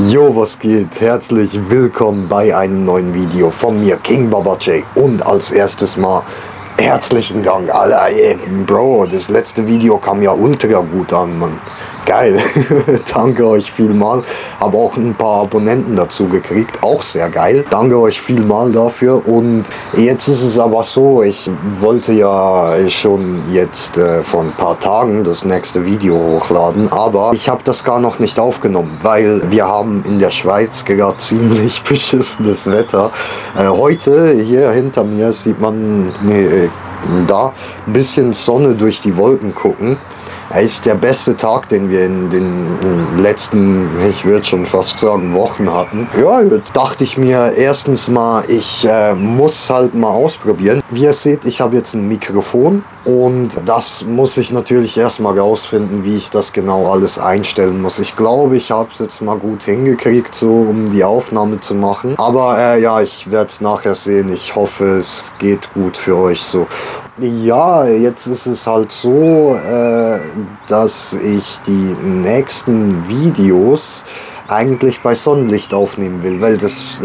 Jo, was geht? Herzlich willkommen bei einem neuen Video von mir, King Baba J. Und als erstes mal herzlichen Dank, Alter. Ey, Bro, das letzte Video kam ja ultra gut an, Mann. Geil. Danke euch vielmal. Habe auch ein paar Abonnenten dazu gekriegt. Auch sehr geil. Danke euch vielmal dafür. Und jetzt ist es aber so, ich wollte ja schon jetzt vor ein paar Tagen das nächste Video hochladen. Aber ich habe das gar noch nicht aufgenommen, weil wir haben in der Schweiz gerade ziemlich beschissenes Wetter. Heute hier hinter mir sieht man da ein bisschen Sonne durch die Wolken gucken. Er ist der beste Tag, den wir in den letzten, ich würde schon fast sagen, Wochen hatten. Ja, dachte ich mir erstens mal, ich muss halt mal ausprobieren. Wie ihr seht, ich habe jetzt ein Mikrofon und das muss ich natürlich erstmal herausfinden, wie ich das genau alles einstellen muss. Ich glaube, ich habe es jetzt mal gut hingekriegt, so um die Aufnahme zu machen. Aber ja, ich werde es nachher sehen. Ich hoffe, es geht gut für euch so. Ja, jetzt ist es halt so, dass ich die nächsten Videos eigentlich bei Sonnenlicht aufnehmen will, weil das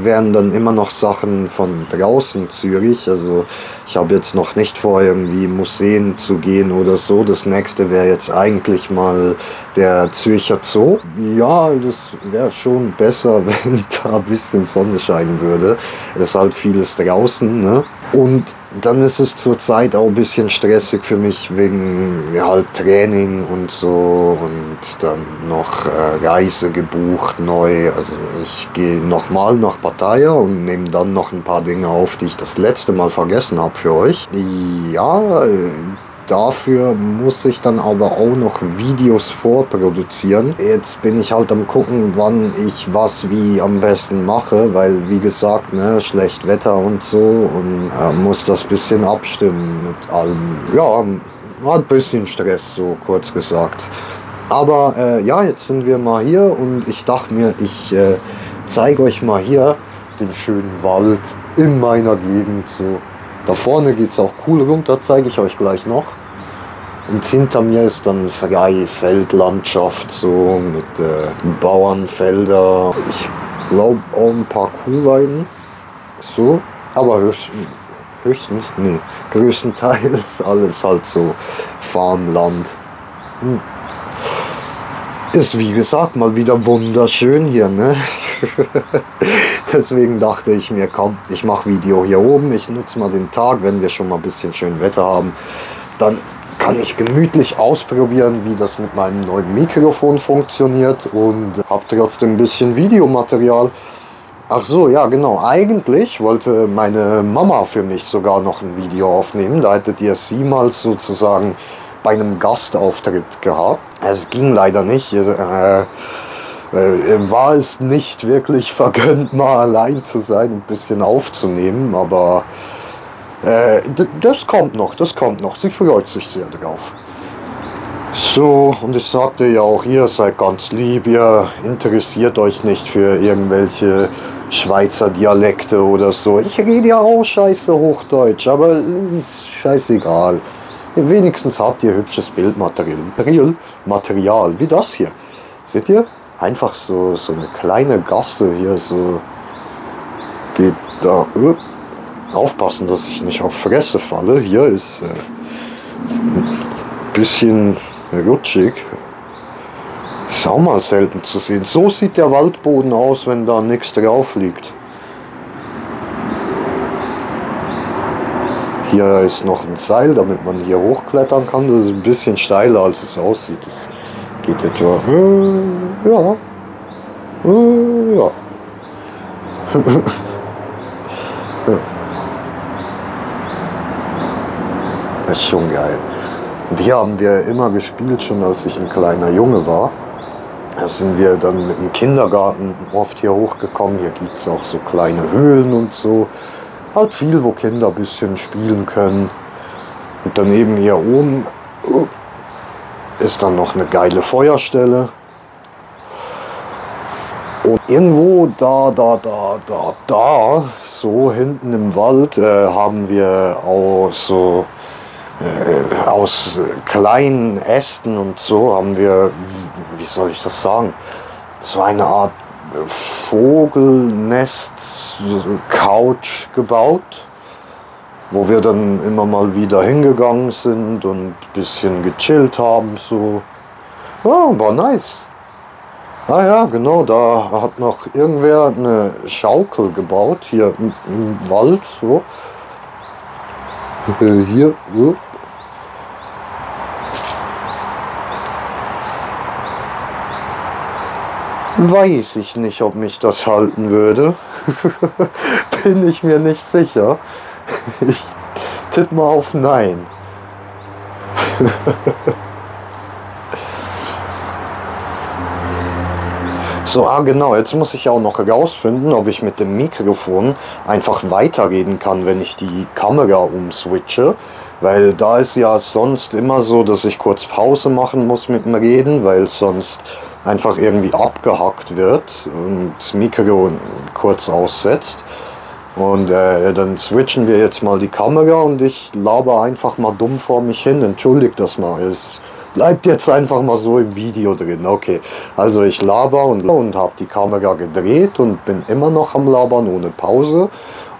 wären dann immer noch Sachen von draußen Zürich. Also ich habe jetzt noch nicht vor, irgendwie Museen zu gehen oder so. Das nächste wäre jetzt eigentlich mal der Zürcher Zoo. Ja, das wäre schon besser, wenn da ein bisschen Sonne scheinen würde. Es ist halt vieles draußen, ne? Und dann ist es zurzeit auch ein bisschen stressig für mich wegen halt Training und so und dann noch Reise gebucht neu. Also ich gehe nochmal nach Pattaya und nehme dann noch ein paar Dinge auf, die ich das letzte Mal vergessen habe für euch. Ja, dafür muss ich dann aber auch noch Videos vorproduzieren. Jetzt bin ich halt am gucken, wann ich was wie am besten mache, weil wie gesagt, ne, schlecht Wetter und so und muss das bisschen abstimmen mit allem. Ja, hat ein bisschen Stress, so kurz gesagt. Aber ja, jetzt sind wir mal hier und ich dachte mir, ich zeige euch mal hier den schönen Wald in meiner Gegend so. Da vorne geht es auch cool runter, zeige ich euch gleich noch. Und hinter mir ist dann freie Feldlandschaft, so mit Bauernfelder. Ich glaube auch ein paar Kuhweiden. So, aber höchstens, nee, größtenteils alles halt so Farmland. Ist wie gesagt mal wieder wunderschön hier, ne? Deswegen dachte ich mir, komm, ich mache Video hier oben. Ich nutze mal den Tag, wenn wir schon mal ein bisschen schön Wetter haben. Dann kann ich gemütlich ausprobieren, wie das mit meinem neuen Mikrofon funktioniert und habe trotzdem ein bisschen Videomaterial. Ach so, ja genau, eigentlich wollte meine Mama für mich sogar noch ein Video aufnehmen. Da hättet ihr sie mal sozusagen bei einem Gastauftritt gehabt. Es ging leider nicht. War es nicht wirklich vergönnt, mal allein zu sein, ein bisschen aufzunehmen, aber das kommt noch, das kommt noch. Sie freut sich sehr drauf. So, und ich sagte ja auch, ihr seid ganz lieb, ihr interessiert euch nicht für irgendwelche Schweizer Dialekte oder so. Ich rede ja auch scheiße Hochdeutsch, aber es ist scheißegal. Wenigstens habt ihr hübsches Bildmaterial, wie das hier. Seht ihr? Einfach so eine kleine Gasse hier, so geht da. Aufpassen, dass ich nicht auf Fresse falle. Hier ist ein bisschen rutschig. Ist auch mal selten zu sehen. So sieht der Waldboden aus, wenn da nichts drauf liegt. Hier ist noch ein Seil, damit man hier hochklettern kann. Das ist ein bisschen steiler, als es aussieht. Das geht etwa, ja, ja. Das ist schon geil. Und hier haben wir immer gespielt, schon als ich ein kleiner Junge war. Da sind wir dann mit dem Kindergarten oft hier hochgekommen. Hier gibt es auch so kleine Höhlen und so. Halt viel, wo Kinder ein bisschen spielen können. Und daneben hier oben ist dann noch eine geile Feuerstelle. Und irgendwo da, so hinten im Wald, haben wir auch so aus kleinen Ästen und so haben wir, wie soll ich das sagen, so eine Art Vogelnest-Couch gebaut, wo wir dann immer mal wieder hingegangen sind und ein bisschen gechillt haben, so. Ja, war nice. Ah ja, genau, da hat noch irgendwer eine Schaukel gebaut, hier im Wald, so. Hier, so. Weiß ich nicht, ob mich das halten würde. Bin ich mir nicht sicher. Ich tippe mal auf Nein. So, genau, jetzt muss ich auch noch herausfinden, ob ich mit dem Mikrofon einfach weiterreden kann, wenn ich die Kamera umswitche. Weil da ist ja sonst immer so, dass ich kurz Pause machen muss mit dem Reden, weil sonst einfach irgendwie abgehackt wird und das Mikro kurz aussetzt. Und dann switchen wir jetzt mal die Kamera und ich laber einfach mal dumm vor mich hin. Entschuldigt das mal, es bleibt jetzt einfach mal so im Video drin. Okay, also ich laber und habe die Kamera gedreht und bin immer noch am Labern ohne Pause.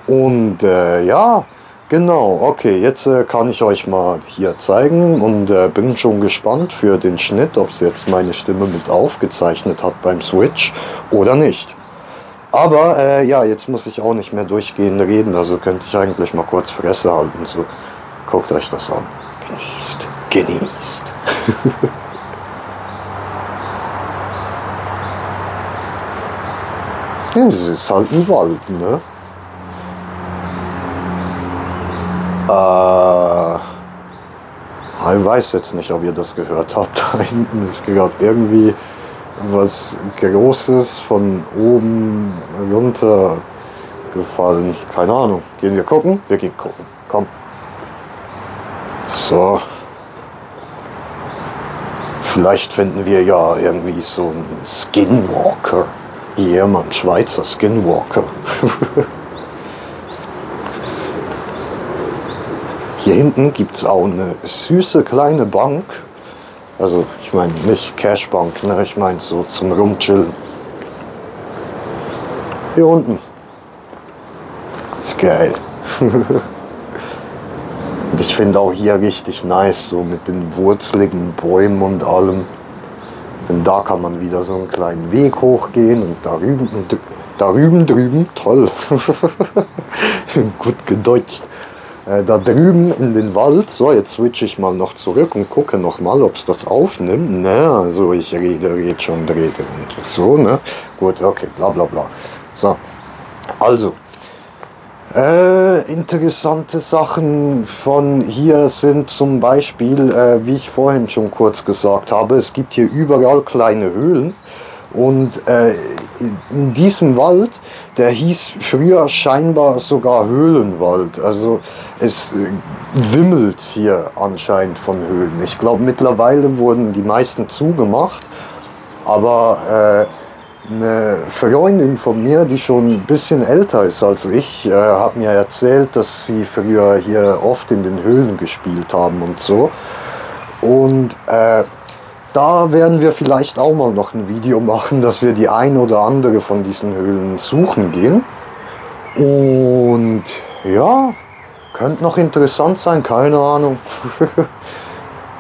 Und ja, genau, okay, jetzt kann ich euch mal hier zeigen und bin schon gespannt für den Schnitt, ob es jetzt meine Stimme mit aufgezeichnet hat beim Switch oder nicht. Aber ja, jetzt muss ich auch nicht mehr durchgehend reden, also könnte ich eigentlich mal kurz Fresse halten. So, guckt euch das an. Genießt, genießt. Ja, das ist halt ein Wald, ne? Ich weiß jetzt nicht, ob ihr das gehört habt. Da hinten ist gerade irgendwie was Großes von oben runter gefallen. Keine Ahnung. Gehen wir gucken? Wir gehen gucken. Komm. So. Vielleicht finden wir ja irgendwie so einen Skinwalker. Ja, Mann, Schweizer Skinwalker. Hier hinten gibt es auch eine süße kleine Bank. Also ich meine nicht Cashbank, ne? Ich meine so zum Rumchillen. Hier unten. Ist geil. Und ich finde auch hier richtig nice, so mit den wurzeligen Bäumen und allem. Denn da kann man wieder so einen kleinen Weg hochgehen und drüben, toll. Gut gedeutscht. Da drüben in den Wald, so jetzt switche ich mal noch zurück und gucke noch mal, ob es das aufnimmt. Ne, also ich rede schon und so, ne. Gut, okay, bla bla bla. So, also, interessante Sachen von hier sind zum Beispiel, wie ich vorhin schon kurz gesagt habe, es gibt hier überall kleine Höhlen. Und in diesem Wald, der hieß früher scheinbar sogar Höhlenwald. Also es wimmelt hier anscheinend von Höhlen. Ich glaube, mittlerweile wurden die meisten zugemacht. Aber eine Freundin von mir, die schon ein bisschen älter ist als ich, hat mir erzählt, dass sie früher hier oft in den Höhlen gespielt haben und so. Und da werden wir vielleicht auch mal noch ein Video machen, dass wir die ein oder andere von diesen Höhlen suchen gehen. Und ja, könnte noch interessant sein, keine Ahnung.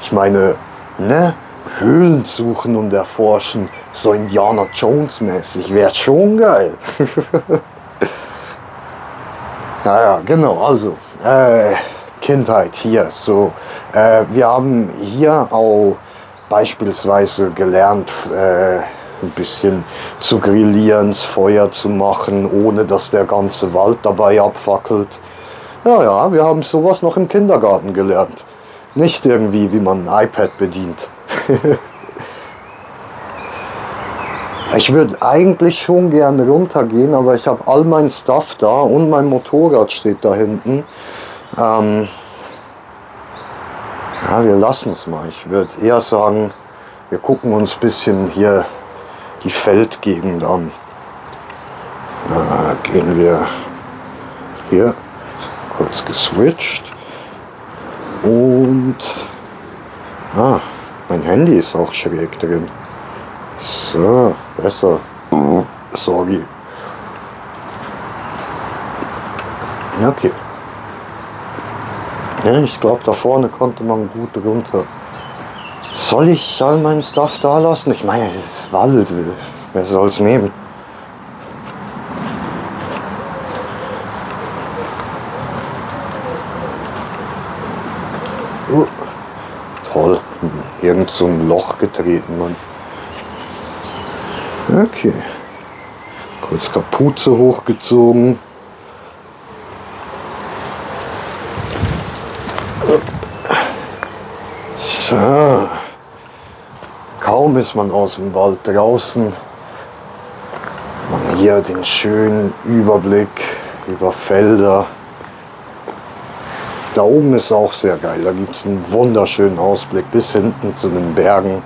Ich meine, ne, Höhlen suchen und erforschen, so Indiana Jones mäßig, wäre schon geil. Naja, genau, also, Kindheit hier, so, wir haben hier auch beispielsweise gelernt, ein bisschen zu grillieren, das Feuer zu machen, ohne dass der ganze Wald dabei abfackelt. Ja, ja, wir haben sowas noch im Kindergarten gelernt. Nicht irgendwie, wie man ein iPad bedient. Ich würde eigentlich schon gerne runtergehen, aber ich habe all mein Stuff da und mein Motorrad steht da hinten. Ja, wir lassen es mal. Ich würde eher sagen, wir gucken uns ein bisschen hier die Feldgegend an. Gehen wir hier kurz geswitcht. Und mein Handy ist auch schräg drin. So, besser. Sorry. Ja, okay. Ja, ich glaube, da vorne konnte man gut runter. Soll ich all meinen Stuff da lassen? Ich meine, es ist Wald. Wer soll es nehmen? Toll. Irgend so ein Loch getreten, Mann. Okay. Kurz Kapuze hochgezogen. So. Kaum ist man aus dem Wald draußen, man hier den schönen Überblick über Felder. Da oben ist auch sehr geil, da gibt es einen wunderschönen Ausblick bis hinten zu den Bergen.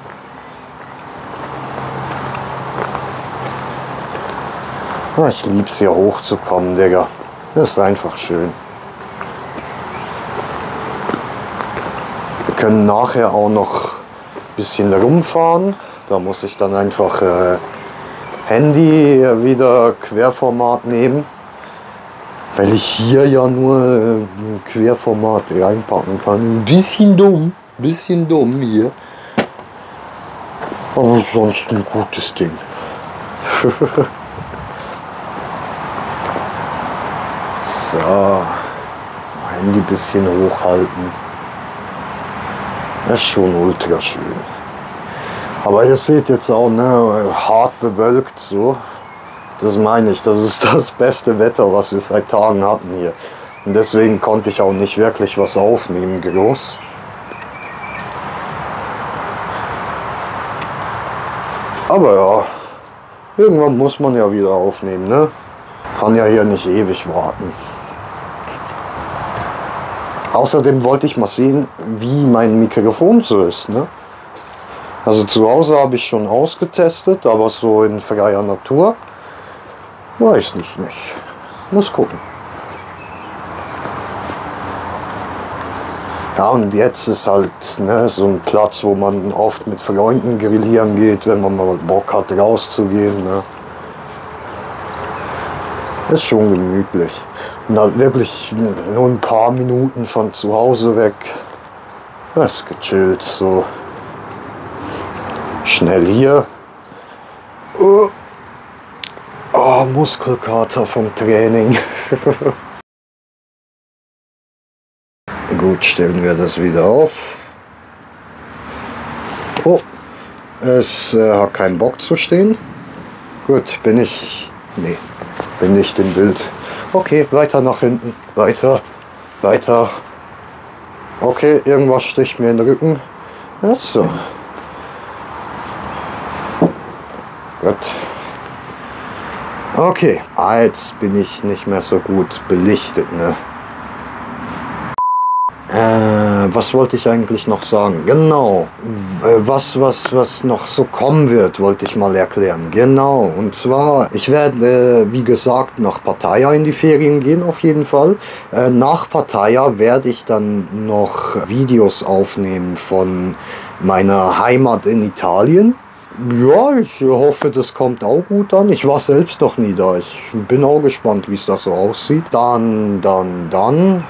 Ich liebe es hier hochzukommen, Digga. Das ist einfach schön. Wir können nachher auch noch ein bisschen rumfahren. Da muss ich dann einfach Handy wieder Querformat nehmen. Weil ich hier ja nur ein Querformat reinpacken kann. Ein bisschen dumm hier. Aber sonst ein gutes Ding. So, Handy ein bisschen hochhalten. Das ist schon ultra schön. Aber ihr seht jetzt auch, ne, hart bewölkt so. Das meine ich, das ist das beste Wetter, was wir seit Tagen hatten hier. Und deswegen konnte ich auch nicht wirklich was aufnehmen, groß. Aber ja, irgendwann muss man ja wieder aufnehmen, ne? Kann ja hier nicht ewig warten. Außerdem wollte ich mal sehen, wie mein Mikrofon so ist, ne? Also zu Hause habe ich schon ausgetestet, aber so in freier Natur, weiß ich nicht. Muss gucken. Ja, und jetzt ist halt, ne, so ein Platz, wo man oft mit Freunden grillieren geht, wenn man mal Bock hat rauszugehen. Ne? Ist schon gemütlich. Und halt wirklich nur ein paar Minuten von zu Hause weg. Das ist gechillt, so schnell hier. Oh, Muskelkater vom Training. Gut, stellen wir das wieder auf. Oh, es hat keinen Bock zu stehen. Gut, bin ich... Nee, bin nicht im Bild. Okay, weiter nach hinten. Weiter. Okay, irgendwas sticht mir in den Rücken. Ja, so. Gut. Okay, jetzt bin ich nicht mehr so gut belichtet, ne? Was wollte ich eigentlich noch sagen? Genau, was noch so kommen wird, wollte ich mal erklären. Genau, und zwar, ich werde, wie gesagt, nach Pattaya in die Ferien gehen, auf jeden Fall. Nach Pattaya werde ich dann noch Videos aufnehmen von meiner Heimat in Italien. Ja, ich hoffe, das kommt auch gut an. Ich war selbst noch nie da. Ich bin auch gespannt, wie es da so aussieht. Dann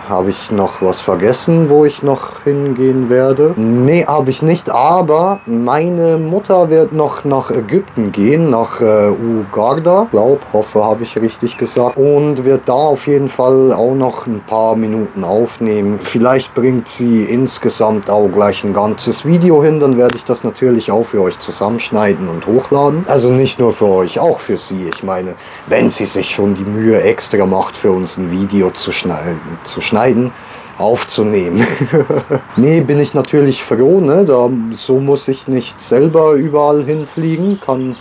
habe ich noch was vergessen, wo ich noch hingehen werde. Nee, habe ich nicht. Aber meine Mutter wird noch nach Ägypten gehen, nach Hurghada. Hoffe, habe ich richtig gesagt. Und wird da auf jeden Fall auch noch ein paar Minuten aufnehmen. Vielleicht bringt sie insgesamt auch gleich ein ganzes Video hin. Dann werde ich das natürlich auch für euch zusammenschneiden und hochladen. Also nicht nur für euch, auch für sie. Ich meine, wenn sie sich schon die Mühe extra macht, für uns ein Video zu schneiden, aufzunehmen. Nee, bin ich natürlich froh, ne? So muss ich nicht selber überall hinfliegen, kann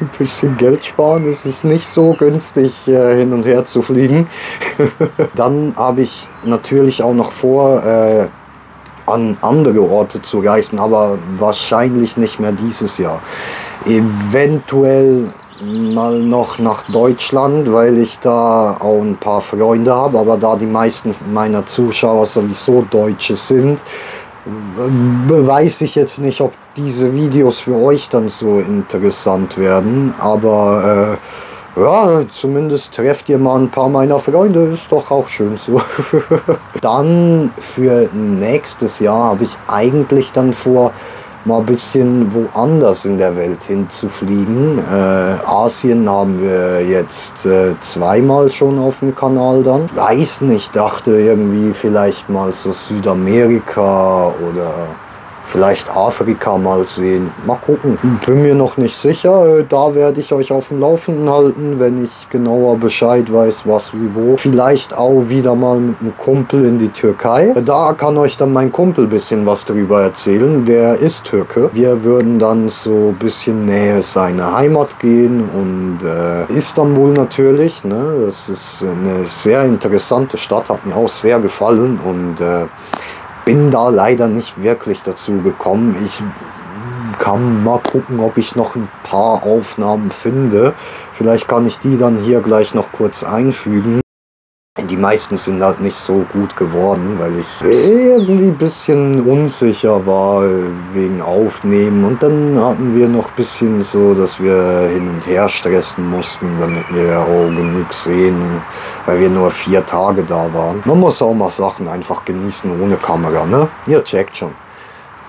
ein bisschen Geld sparen. Es ist nicht so günstig, hin und her zu fliegen. Dann habe ich natürlich auch noch vor, an andere Orte zu reisen, aber wahrscheinlich nicht mehr dieses Jahr. Eventuell mal noch nach Deutschland, weil ich da auch ein paar Freunde habe, aber da die meisten meiner Zuschauer sowieso Deutsche sind, weiß ich jetzt nicht, ob diese Videos für euch dann so interessant werden, aber ja, zumindest trefft ihr mal ein paar meiner Freunde, ist doch auch schön so. Dann für nächstes Jahr habe ich eigentlich dann vor, mal ein bisschen woanders in der Welt hinzufliegen. Asien haben wir jetzt zweimal schon auf dem Kanal dann. Weiß nicht, dachte irgendwie vielleicht mal so Südamerika oder vielleicht Afrika mal sehen. Mal gucken. Bin mir noch nicht sicher. Da werde ich euch auf dem Laufenden halten, wenn ich genauer Bescheid weiß, was wie wo. Vielleicht auch wieder mal mit einem Kumpel in die Türkei. Da kann euch dann mein Kumpel ein bisschen was darüber erzählen. Der ist Türke. Wir würden dann so ein bisschen näher seine Heimat gehen und Istanbul natürlich. Ne? Das ist eine sehr interessante Stadt. Hat mir auch sehr gefallen und bin da leider nicht wirklich dazu gekommen. Ich kann mal gucken, ob ich noch ein paar Aufnahmen finde. Vielleicht kann ich die dann hier gleich noch kurz einfügen. Die meisten sind halt nicht so gut geworden, weil ich irgendwie ein bisschen unsicher war wegen Aufnehmen. Und dann hatten wir noch ein bisschen so, dass wir hin und her stressen mussten, damit wir auch genug sehen, weil wir nur 4 Tage da waren. Man muss auch mal Sachen einfach genießen ohne Kamera, ne? Ihr checkt schon.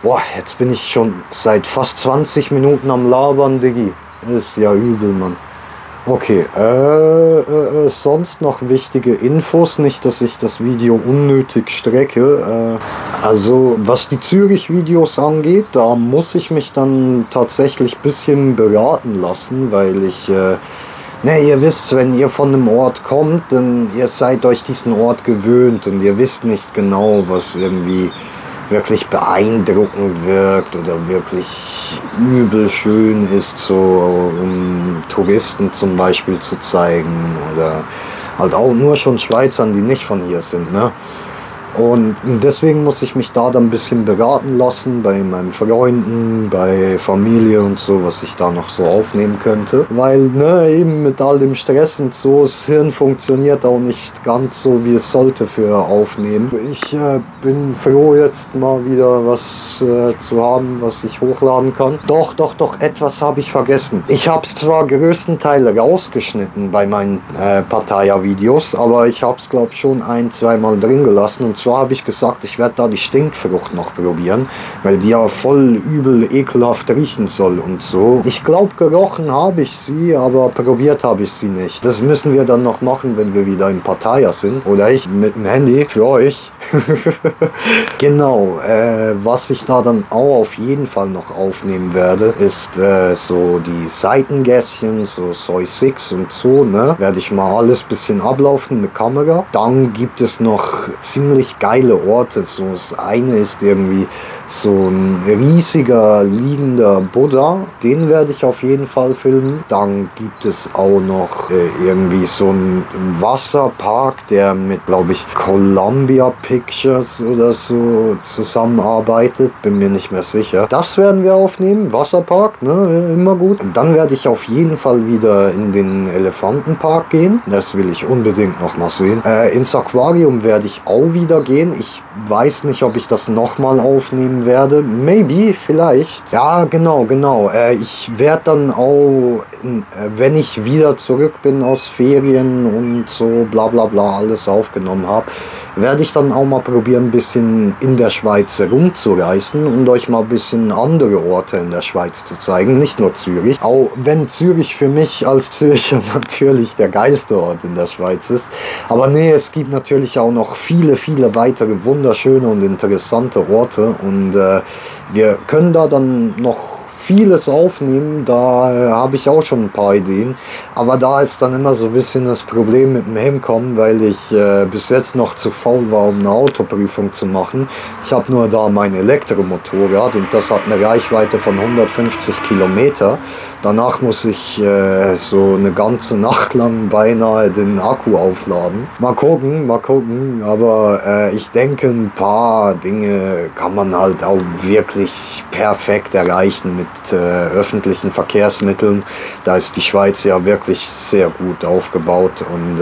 Boah, jetzt bin ich schon seit fast 20 Minuten am Labern, Diggi. Das ist ja übel, Mann. Okay, sonst noch wichtige Infos, nicht, dass ich das Video unnötig strecke. Also, was die Zürich-Videos angeht, da muss ich mich dann tatsächlich ein bisschen beraten lassen, weil ich, ne, ihr wisst, wenn ihr von einem Ort kommt, dann ihr seid euch diesen Ort gewöhnt und ihr wisst nicht genau, was irgendwie wirklich beeindruckend wirkt oder wirklich übel schön ist, so um Touristen zum Beispiel zu zeigen oder halt auch nur schon Schweizern, die nicht von hier sind, ne? Und deswegen muss ich mich da dann ein bisschen beraten lassen bei meinen Freunden, bei Familie und so, was ich da noch so aufnehmen könnte. Weil, ne, eben mit all dem Stress und so, das Hirn funktioniert auch nicht ganz so, wie es sollte für Aufnehmen. Ich bin froh, jetzt mal wieder was zu haben, was ich hochladen kann. Doch, etwas habe ich vergessen. Ich habe es zwar größtenteils rausgeschnitten bei meinen Pattaya-Videos, aber ich habe es, glaube ich, schon 1-2 Mal drin gelassen. Und zwar habe ich gesagt, ich werde da die Stinkfrucht noch probieren, weil die ja voll übel ekelhaft riechen soll und so. Ich glaube, gerochen habe ich sie, aber probiert habe ich sie nicht. Das müssen wir dann noch machen, wenn wir wieder in Pattaya sind. Oder ich mit dem Handy für euch. Genau, was ich da dann auch auf jeden Fall noch aufnehmen werde, ist so die Seitengässchen, so Soi 6 und so, ne? Werde ich mal alles ein bisschen ablaufen mit Kamera. Dann gibt es noch ziemlich geile Orte. So, das eine ist irgendwie so ein riesiger liegender Buddha, den werde ich auf jeden Fall filmen. Dann gibt es auch noch irgendwie so einen Wasserpark, der mit, glaube ich, Columbia Pictures oder so zusammenarbeitet, bin mir nicht mehr sicher. Das werden wir aufnehmen, Wasserpark, ne, immer gut. Und dann werde ich auf jeden Fall wieder in den Elefantenpark gehen, das will ich unbedingt noch mal sehen. Ins Aquarium werde ich auch wieder gehen. Ich weiß nicht, ob ich das nochmal aufnehmen werde. Maybe, vielleicht. Ja, genau. Ich werde dann auch, wenn ich wieder zurück bin aus Ferien und so bla bla bla alles aufgenommen habe, werde ich dann auch mal probieren, ein bisschen in der Schweiz rumzureisen und euch mal ein bisschen andere Orte in der Schweiz zu zeigen, nicht nur Zürich. Auch wenn Zürich für mich als Zürcher natürlich der geilste Ort in der Schweiz ist. Aber nee, es gibt natürlich auch noch viele weitere wunderschöne und interessante Orte und wir können da dann noch vieles aufnehmen, da habe ich auch schon ein paar Ideen, aber da ist dann immer so ein bisschen das Problem mit dem Hinkommen, weil ich bis jetzt noch zu faul war, um eine Autoprüfung zu machen. Ich habe nur da mein Elektromotorrad und das hat eine Reichweite von 150 Kilometer. Danach muss ich so eine ganze Nacht lang beinahe den Akku aufladen. Mal gucken, aber ich denke, ein paar Dinge kann man halt auch wirklich perfekt erreichen mit öffentlichen Verkehrsmitteln. Da ist die Schweiz ja wirklich sehr gut aufgebaut und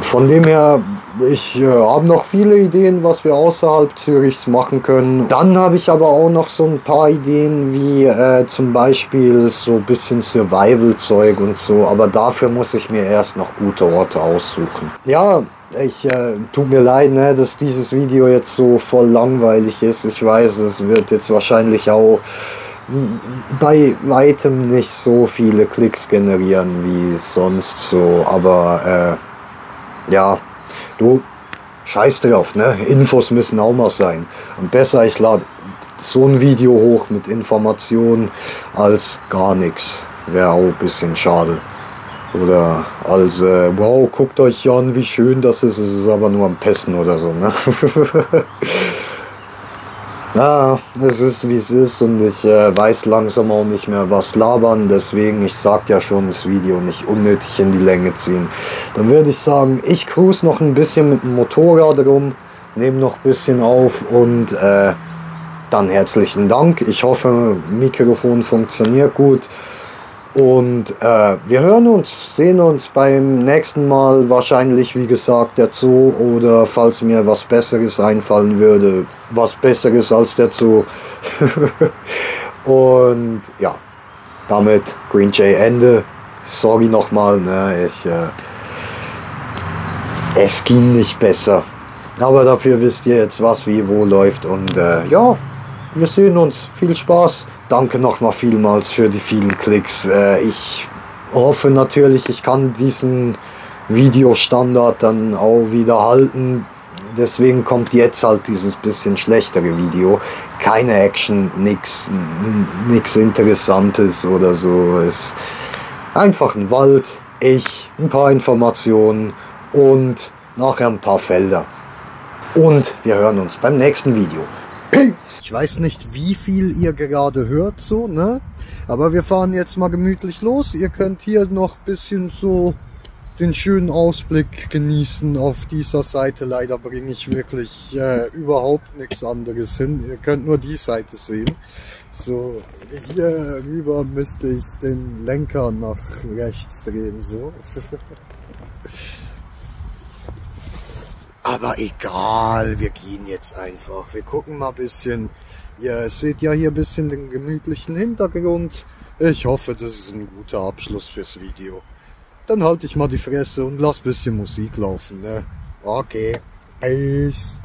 von dem her ich habe noch viele Ideen, was wir außerhalb Zürichs machen können. Dann habe ich aber auch noch so ein paar Ideen, wie zum Beispiel so ein bisschen Survival-Zeug und so. Aber dafür muss ich mir erst noch gute Orte aussuchen. Ja, tut mir leid, ne, dass dieses Video jetzt so voll langweilig ist. Ich weiß, es wird jetzt wahrscheinlich auch bei weitem nicht so viele Klicks generieren wie sonst so, aber ja, du, scheiß drauf, ne? Infos müssen auch mal sein. Und besser, ich lade so ein Video hoch mit Informationen als gar nichts. Wäre auch ein bisschen schade. Oder als, wow, guckt euch an, wie schön das ist, es ist aber nur am Pesten oder so, ne? Ja, es ist wie es ist und ich weiß langsam auch nicht mehr was labern, deswegen, ich sag ja schon, das Video nicht unnötig in die Länge ziehen. Dann würde ich sagen, ich cruise noch ein bisschen mit dem Motorrad rum, nehme noch ein bisschen auf und dann herzlichen Dank. Ich hoffe, Mikrofon funktioniert gut. Und wir hören uns, sehen uns beim nächsten Mal, wahrscheinlich wie gesagt der Zoo, oder falls mir was Besseres einfallen würde, was Besseres als der Zoo. Und ja, damit Green Jay Ende. Sorry nochmal, ne, es ging nicht besser. Aber dafür wisst ihr jetzt, was wie wo läuft und ja, wir sehen uns. Viel Spaß. Danke nochmal vielmals für die vielen Klicks. Ich hoffe natürlich, ich kann diesen Videostandard dann auch wieder halten. Deswegen kommt jetzt halt dieses bisschen schlechtere Video. Keine Action, nix Interessantes oder so. Es ist einfach ein Wald, ein paar Informationen und nachher ein paar Felder. Und wir hören uns beim nächsten Video. Peace. Ich weiß nicht, wie viel ihr gerade hört, so, ne? Aber wir fahren jetzt mal gemütlich los. Ihr könnt hier noch ein bisschen so den schönen Ausblick genießen. Auf dieser Seite leider bringe ich wirklich überhaupt nichts anderes hin. Ihr könnt nur die Seite sehen. So, hier rüber müsste ich den Lenker nach rechts drehen, so. Aber egal, wir gehen jetzt einfach. Wir gucken mal ein bisschen. Ihr seht ja hier ein bisschen den gemütlichen Hintergrund. Ich hoffe, das ist ein guter Abschluss fürs Video. Dann halte ich mal die Fresse und lass ein bisschen Musik laufen, ne? Okay, peace.